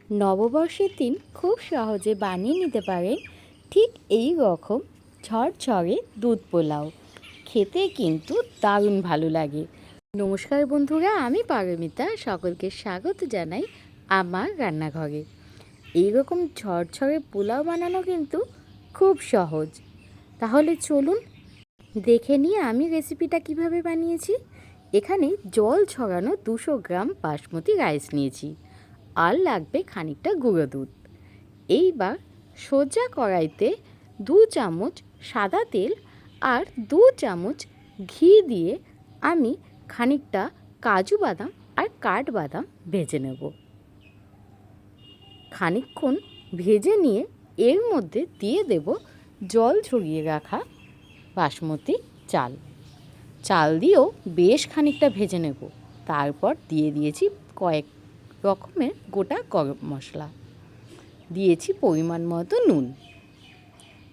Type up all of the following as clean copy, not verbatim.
নববর্ষের দিন খুব সহজে বানিয়ে নিতে পারেন ঠিক এই রকম ঝরঝরে দুধ পোলাও। খেতে কিন্তু দারুণ ভালো লাগে। নমস্কার বন্ধুরা, আমি পারমিতা, সকলকে স্বাগত জানাই আমার রান্নাঘরে। এইরকম ঝরঝরে পোলাও বানানো কিন্তু খুব সহজ। তাহলে চলুন দেখে নিয়ে আমি রেসিপিটা কিভাবে বানিয়েছি। এখানে জল ছড়ানো 200 গ্রাম বাসমতি রাইস নিয়েছি, আর লাগবে খানিকটা গুঁড়ো দুধ। এইবার সোজা কড়াইতে 2 চামচ সাদা তেল আর 2 চামচ ঘি দিয়ে আমি খানিকটা কাজু বাদাম আর কাঠবাদাম ভেজে নেব। খানিকক্ষণ ভেজে নিয়ে এর মধ্যে দিয়ে দেব জল ঝরিয়ে রাখা বাসমতি চাল দিয়েও বেশ খানিকটা ভেজে নেব। তারপর দিয়ে দিয়েছি কয়েক রকমের গোটা গরম মশলা, দিয়েছি পরিমাণ মতো নুন।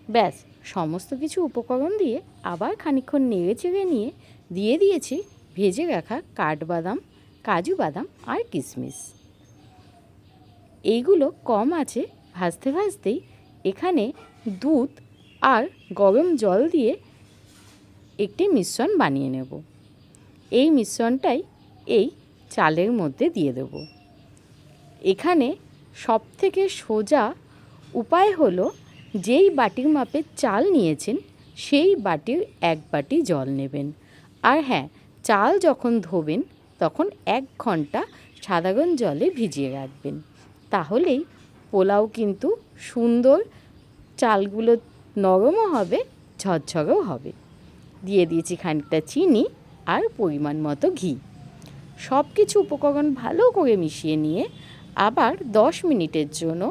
ব্যাস, সমস্ত কিছু উপকরণ দিয়ে আবার খানিকক্ষণ নেড়ে চেড়ে নিয়ে দিয়ে দিয়েছি ভেজে রাখা কাঠবাদাম, কাজু বাদাম আর কিশমিশ। এইগুলো কম আছে ভাজতে ভাজতেই এখানে দুধ আর গরম জল দিয়ে একটি মিশ্রণ বানিয়ে নেব। এই মিশ্রণটাই এই চালের মধ্যে দিয়ে দেব। এখানে সবথেকে সোজা উপায় হলো, যেই বাটির মাপে চাল নিয়েছেন সেই বাটির 1 বাটি জল নেবেন। আর হ্যাঁ, চাল যখন ধোবেন তখন 1 ঘন্টা সাধারণ জলে ভিজিয়ে রাখবেন। তাহলেই পোলাও কিন্তু সুন্দর, চালগুলো নরমও হবে, ঝরঝরেও হবে। দিয়ে দিয়েছি খানিকটা চিনি আর পরিমাণ মতো ঘি। সব কিছু উপকরণ ভালো করে মিশিয়ে নিয়ে আবার 10 মিনিটের জন্য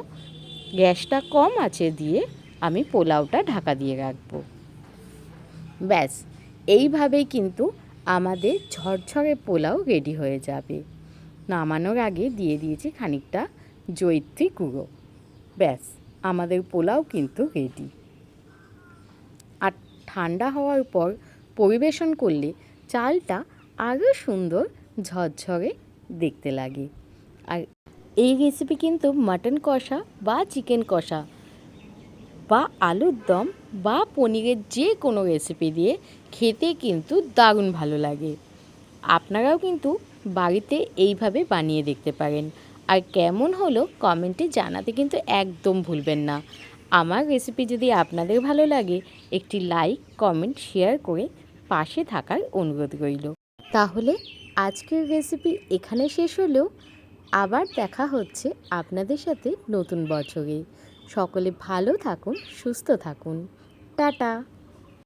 গ্যাসটা কম আঁচে দিয়ে আমি পোলাওটা ঢাকা দিয়ে রাখবো। ব্যাস, এইভাবেই কিন্তু আমাদের ঝরঝরে পোলাও রেডি হয়ে যাবে। নামানোর আগে দিয়ে দিয়েছি খানিকটা জয়িত্রী গুঁড়ো। ব্যাস, আমাদের পোলাও কিন্তু রেডি। আর ঠান্ডা হওয়ার পর পরিবেশন করলে চালটা আরও সুন্দর ঝরঝরে দেখতে লাগে। আর এই রেসিপি কিন্তু মাটন কষা বা চিকেন কষা বা আলুর দম বা পনিরের যে কোনো রেসিপি দিয়ে খেতে কিন্তু দারুণ ভালো লাগে। আপনারাও কিন্তু বাড়িতে এইভাবে বানিয়ে দেখতে পারেন। আর কেমন হলো কমেন্টে জানাতে কিন্তু একদম ভুলবেন না। আমার রেসিপি যদি আপনাদের ভালো লাগে, একটি লাইক, কমেন্ট, শেয়ার করে পাশে থাকার অনুরোধ রইল। তাহলে আজকের রেসিপি এখানে শেষ হলেও আবার দেখা হচ্ছে আপনাদের সাথে নতুন বছরে। সকলে ভালো থাকুন, সুস্থ থাকুন। টাটা।